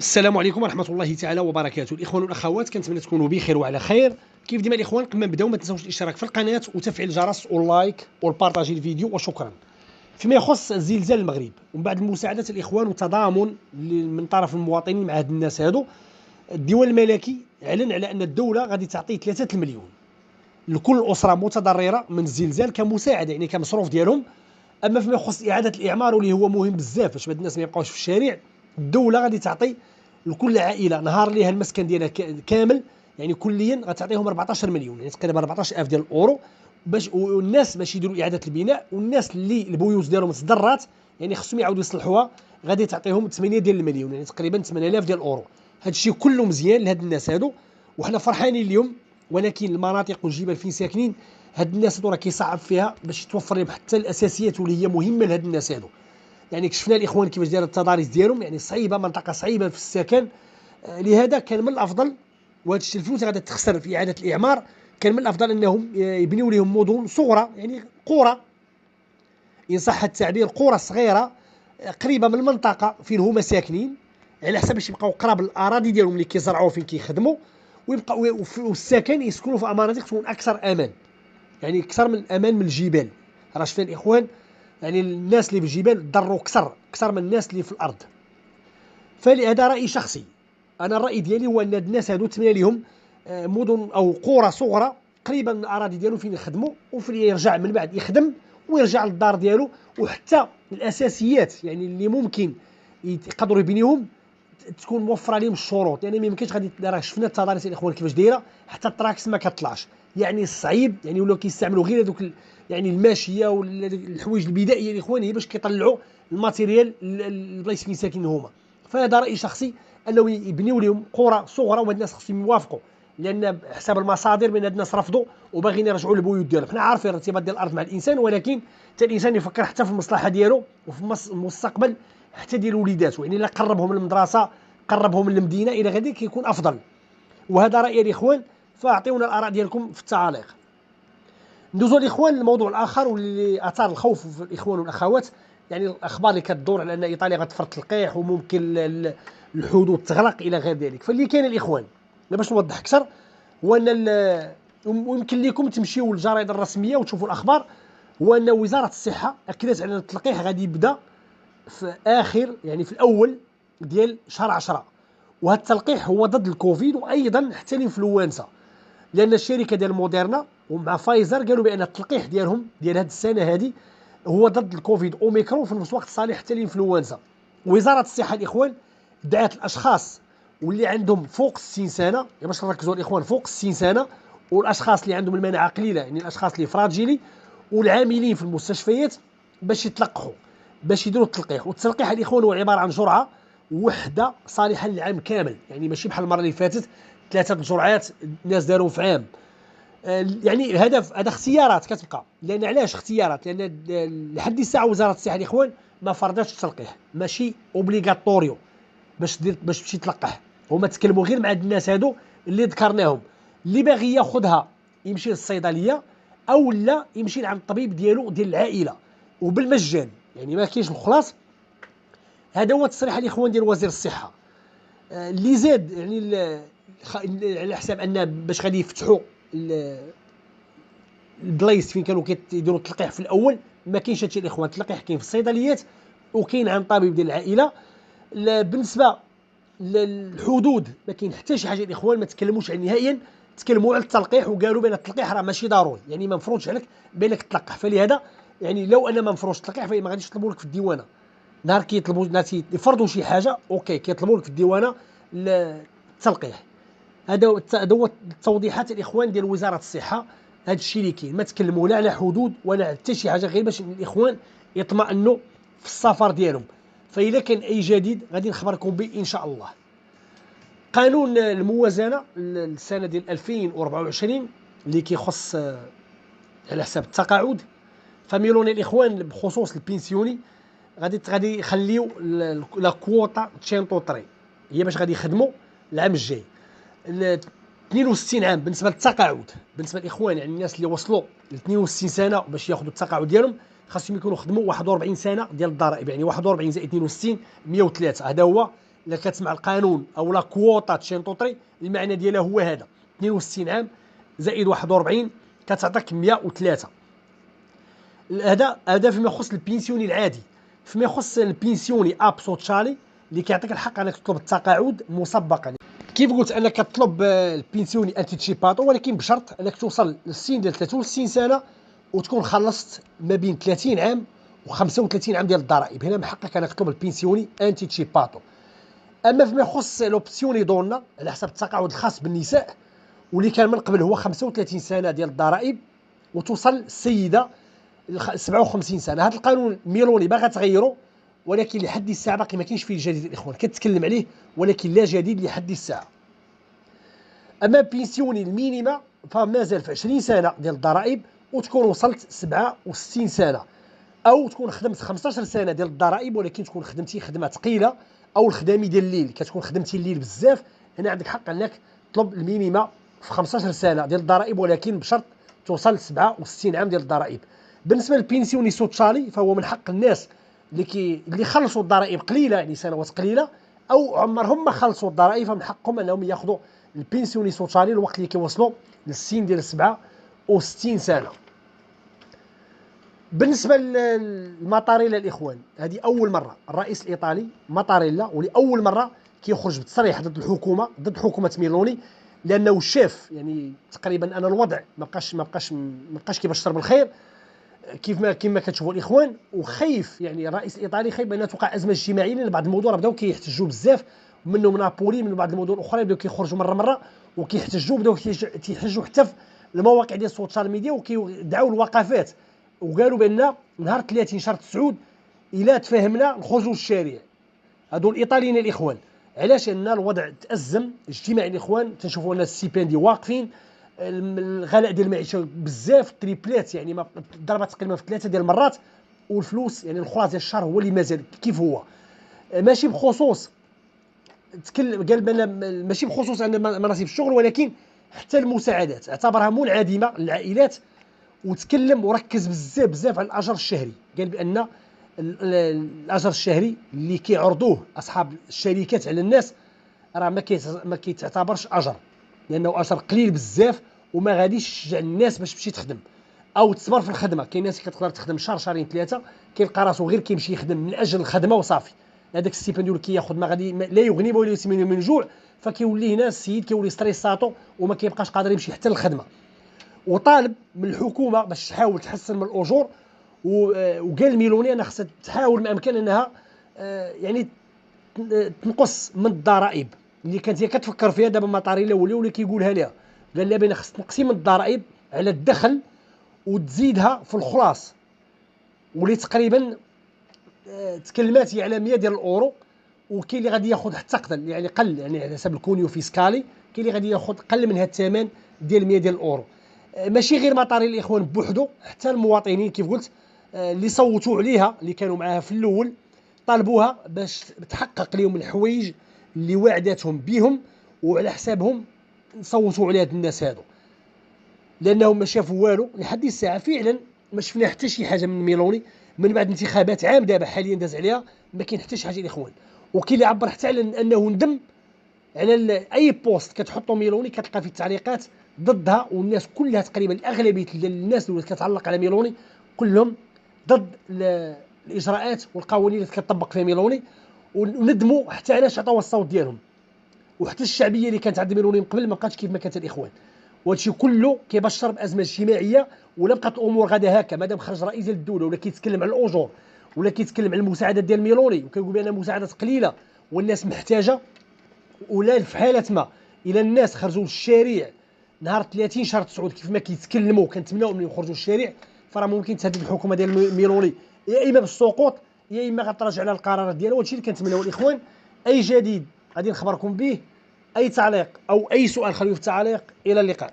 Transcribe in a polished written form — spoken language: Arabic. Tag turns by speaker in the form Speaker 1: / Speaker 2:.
Speaker 1: السلام عليكم ورحمة الله تعالى وبركاته. الإخوان والأخوات، كنتمنى تكونوا بخير وعلى خير. كيف ديما الإخوان، قبل ما نبداو ما تنساوش الاشتراك في القناة وتفعيل الجرس واللايك والبارطاجي الفيديو، وشكرا. فيما يخص زلزال المغرب ومن بعد المساعدات الإخوان والتضامن من طرف المواطنين مع هاد الناس هادو، الديوان الملكي أعلن على أن الدولة غادي تعطي 3 المليون لكل أسرة متضررة من الزلزال كمساعدة، يعني كمصروف ديالهم. أما فيما يخص إعادة الإعمار واللي هو مهم بزاف باش هاد الناس ما يبقاوش في الشارع، الدولة غادي تعطي لكل عائلة نهار ليها المسكن ديالها كامل، يعني كليا غتعطيهم 14 مليون، يعني تقريبا 14000 ديال الأورو، والناس باش يديروا إعادة البناء، والناس اللي البيوت ديالهم تضرات يعني خصهم يعاودوا يصلحوها غادي تعطيهم 8 ديال المليون، يعني تقريبا 8000 ديال الأورو. هذا الشيء كله مزيان لهاد الناس هادو، وحنا فرحانين اليوم. ولكن المناطق والجبال فين ساكنين هاد الناس هادو راه كيصعب فيها باش توفر لهم حتى الاساسيات واللي هي مهمه لهاد الناس هادو. يعني كشفنا الاخوان كيفاش دايره التضاريس ديالهم، يعني صعيبه، منطقه صعيبه في السكن. لهذا كان من الافضل، وهاد الفلوس غادا تخسر في اعاده الاعمار، كان من الافضل انهم يبنيوا لهم مدن صغرى، يعني قرى ان صح التعبير، قرى صغيره قريبه من المنطقه فين هما ساكنين، على حسب باش يبقاو قراب الاراضي ديالهم اللي كيزرعوا فين كيخدموا، ويبقاو والسكن يسكنوا في مناطق تكون اكثر امان، يعني اكثر من الامان من الجبال. راه شفنا الاخوان، يعني الناس اللي في الجبال ضروا اكثر من الناس اللي في الارض. فلهذا راي شخصي، انا الراي ديالي هو ان الناس هادو تبنى لهم مدن او قرى صغرى قريبه من الاراضي ديالو فين يخدموا، وفين يرجع من بعد يخدم ويرجع للدار ديالو. وحتى الاساسيات يعني اللي ممكن يقدروا يبنيهم تكون موفره لهم الشروط، يعني ما يمكنش غادي، راه شفنا التضاريس الاخوان كيفاش دايره، حتى التراكس ما كطلعش، يعني الصعيب، يعني ولاو كيستعملوا غير هذوك يعني الماشيه ولا الحوايج البدائيه الاخوان، هي باش كيطلعوا الماتيريال البلايص فين ساكنين هما. فهذا راي شخصي، انه يبنيو لهم قرى صغرى، وهاد الناس خصهم يوافقوا، لان حسب المصادر من هاد الناس رفضوا وباغيين يرجعوا للبيوت ديالهم. حنا عارفين الارتباط ديال الارض مع الانسان، ولكن حتى الانسان يفكر حتى في المصلحه ديالو وفي المستقبل حتى ديال وليداته، يعني الا قربهم للمدرسه، قربهم للمدينه، الى غادي كيكون افضل. وهذا رايي الاخوان، فاعطيونا الاراء ديالكم في التعاليق. ندوزو الاخوان للموضوع الاخر واللي اثار الخوف في الاخوان والاخوات، يعني الاخبار اللي كتدور على ان ايطاليا غتفرض التلقيح وممكن الحدود تغلق الى غير ذلك. فاللي كاين الاخوان باش نوضح اكثر هو ان ويمكن لكم تمشيو للجرائد الرسميه وتشوفوا الاخبار، هو ان وزاره الصحه اكدت على ان التلقيح غادي يبدا في اخر، يعني في الاول ديال شهر 10. وهذا التلقيح هو ضد الكوفيد وايضا حتى الانفلونزا، لان الشركه ديال موديرنا ومع فايزر قالوا بان التلقيح ديالهم ديال هذه السنه هذه هو ضد الكوفيد اوميكرون، في نفس الوقت صالح حتى الانفلونزا. وزاره الصحه الاخوان دعات الاشخاص واللي عندهم فوق 60 سنه، يعني باش نركزوا الاخوان، فوق 60 سنه، والاشخاص اللي عندهم المناعه قليله، يعني الاشخاص اللي فراجيلي، والعاملين في المستشفيات، باش يتلقحوا، باش يديروا التلقيح. والتلقيح الاخوان هو عباره عن جرعه وحده صالحه للعام كامل، يعني ماشي بحال المره اللي فاتت 3 جرعات الناس داروهم في عام. يعني الهدف هذا اختيارات كتبقى، لان علاش اختيارات؟ لان لحد الساعه وزاره الصحه الاخوان ما فرضتش التلقيح، ماشي اوبليغاتوريو باش تمشي تلقح. هما تكلموا غير مع الناس هادو اللي ذكرناهم، اللي باغي ياخذها يمشي للصيدليه او لا يمشي عند الطبيب ديالو ديال العائله وبالمجان، يعني ما كاينش الخلاص. هذا هو التصريح الاخوان ديال وزير الصحه. اللي زاد يعني على حساب ان باش غادي يفتحوا البلايص فين كانوا كيديروا التلقيح في الاول، ما كاينش هادشي الاخوان. التلقيح كاين في الصيدليات وكاين عند طبيب ديال العائله. بالنسبه للحدود ما كاين حتى شي حاجه الاخوان، ما تكلموش عن نهائيا، تكلموا على التلقيح وقالوا بان التلقيح راه ماشي ضروري، يعني ما مفروضش عليك بانك تلقح. فلهذا يعني لو ان ما مفروضش التلقيح فما غاديش يطلبوا لك في الديوانه، نهار كيطلبوا نهار يفرضوا شي حاجه اوكي كيطلبوا لك في الديوانه التلقيح. هذا هو التوضيحات الاخوان ديال وزاره الصحه. هذا الشيء اللي كاين، ما تكلموا لا على حدود ولا على حتى شي حاجه، غير باش الاخوان يطمئنوا في السفر ديالهم. فإذا كان اي جديد غادي نخبركم به ان شاء الله. قانون الموازنه السنه ديال 2024 اللي كيخص على حساب التقاعد، فميلوني الاخوان بخصوص البنسيوني غادي يخليو لا كوطا تشينطو طري، هي باش غادي يخدموا العام الجاي 62 عام بالنسبه للتقاعد. بالنسبه للاخوان يعني الناس اللي وصلوا ل 62 سنه باش ياخذوا التقاعد ديالهم خاصهم يكونوا خدموا 41 سنه ديال الضرائب، يعني 41 زائد 62 103. هذا هو الا كتسمع القانون او لا كووطا تشينطوطري، المعنى ديالها هو هذا: 62 عام زائد 41 كتعطيك 103. هذا فيما يخص البنسيوني العادي. فيما يخص البنسيوني اب سوتشالي اللي كيعطيك الحق انك تطلب التقاعد مسبقا، كيف قلت انك تطلب البنسيوني انتيتشيباتو، ولكن بشرط انك توصل للسن ديال 63 سنه وتكون خلصت ما بين 30 عام و35 عام ديال الضرائب. هنا من حقك انك تطلب البنسيوني انتيتشيباتو. اما فيما يخص لوبسيوني دونا على حسب التقاعد الخاص بالنساء، واللي كان من قبل هو 35 سنه ديال الضرائب وتوصل السيده 57 سنه. هذا القانون ميلوني باغا تغيره، ولكن لحد الساعه باقي ما كاينش فيه الجديد الاخوان، كتكلم عليه ولكن لا جديد لحد الساعه. اما بنسيوني المينيما فمازال في 20 سنه ديال الضرائب وتكون وصلت 67 سنه، او تكون خدمت 15 سنه ديال الضرائب ولكن تكون خدمتي خدمه ثقيله، او الخدامي ديال الليل كتكون خدمتي الليل بزاف. هنا عندك حق انك تطلب المينيما في 15 سنه ديال الضرائب، ولكن بشرط توصل ل 67 عام ديال الضرائب. بالنسبه للبنسيوني سوتشالي فهو من حق الناس اللي خلصوا الضرائب قليله، يعني سنوات قليله، او عمرهم ما خلصوا الضرائب، فمن حقهم انهم ياخذوا البنسيوني سوتشالي الوقت اللي كيوصلوا للسن ديال 67 سنه. بالنسبه للماتاريلا الاخوان، هذه اول مره الرئيس الايطالي ماتاريلا ولاول مره كيخرج بتصريح ضد الحكومه، ضد حكومه ميلوني، لانه شاف يعني تقريبا ان الوضع ما بقاش كيبشر بالخير كما كتشوفوا الاخوان، وخايف يعني الرئيس الايطالي خايف بان توقع ازمه اجتماعيه، لان بعض الموضوع بداو كيحتجوا بزاف منهم نابولي، من بعض المدن الاخرى بداو كيخرجوا مره وكيحتجوا، بداو كيحتجوا حتى في المواقع ديال السوشيال ميديا وكيدعوا الوقفات، وقالوا بان نهار 30 شهر 9 الا تفاهمنا نخرجوا للشارع. هادو الايطاليين الاخوان. علاش؟ ان الوضع تازم اجتماعي الاخوان، تنشوفوا ان السيباندي واقفين، الغلاء ديال المعيشه بزاف تريبلات، يعني ما ضربات تقريبا في 3 ديال المرات، والفلوس يعني الخلاص ديال الشهر هو اللي مازال كيف هو. ماشي بخصوص تكلم قال بان ماشي بخصوص ان مناصب الشغل، ولكن حتى المساعدات اعتبرها منعدمه للعائلات، وتكلم وركز بزاف على الاجر الشهري. قال بان الاجر الشهري اللي كيعرضوه اصحاب الشركات على الناس راه ما كيتعتبرش اجر، لانه اجر قليل بزاف وما غاديش يشجع الناس باش تمشي تخدم او تصبر في الخدمه. كاين ناس كتقدر تخدم شهر شهرين ثلاثه كيلقى راسو غير كيمشي يخدم من اجل الخدمه وصافي، هذاك الستيبانديو اللي كياخذ ما غادي لا يغني ولا يسمن من جوع، فكيولي هنا السيد كيولي ستريساتو وما كيبقاش قادر يمشي حتى للخدمه. وطالب من الحكومه باش تحاول تحسن من الاجور، وقال ميلوني انها خصها تحاول ما امكن انها يعني تنقص من الضرائب اللي كانت هي كتفكر فيها. دابا ماتاريلا ولا كيقولها لها، قال لها بان خص تنقصي من الضرائب على الدخل وتزيدها في الخلاص، واللي تقريبا تكلمات هي على 100 ديال الاورو، وكاين اللي غادي ياخذ حتى قل يعني قل، يعني على حسب الكونيو فيسكالي كاين اللي غادي ياخذ قل من هذا الثمن ديال 100 ديال الاورو. ماشي غير مطاري الاخوان بوحدو، حتى المواطنين كيف قلت اللي صوتوا عليها اللي كانوا معاها في الاول طالبوها باش تحقق لهم الحوايج اللي وعدتهم بهم، وعلى حسابهم صوتوا على هاد الناس هادو، لانهم ما شافوا والو لحد الساعه. فعلا ما شفنا حتى شي حاجه من ميلوني من بعد انتخابات عام دابا حاليا داز عليها، ما كاين حتى شي حاجه الاخوان. وكاين اللي عبر حتى على انه ندم على اي بوست كتحطو ميلوني كتلقى فيه التعليقات ضدها، والناس كلها تقريبا الاغلبيه الناس اللي كتعلق على ميلوني كلهم ضد الاجراءات والقوانين اللي كتطبق فيها ميلوني، وندموا حتى علاش عطاو الصوت ديالهم. وحتى الشعبيه اللي كانت عند ميلوني من قبل ما بقاتش كيف ما كانت الاخوان. وهادشي كله كيبشر بازمه اجتماعيه، ولا بقات الامور غادا هكا مادام خرج رئيس ديال الدوله ولا كيتكلم على الاجور ولا كيتكلم على المساعدات ديال ميلوني وكيقول بان المساعدات قليله والناس محتاجه، ولا في حاله ما الى الناس خرجوا للشارع نهار 30 شهر 9 كيف ما كيتكلموا كنتمناو من يخرجوا للشارع، فراه ممكن تهدد الحكومه ديال ميلوني يا اما بالسقوط يا اما غتراجع على القرارات ديالها. وهادشي اللي كنتمناو الاخوان. اي جديد غادي نخبركم به. اي تعليق او اي سؤال خليوه في التعليق. الى اللقاء.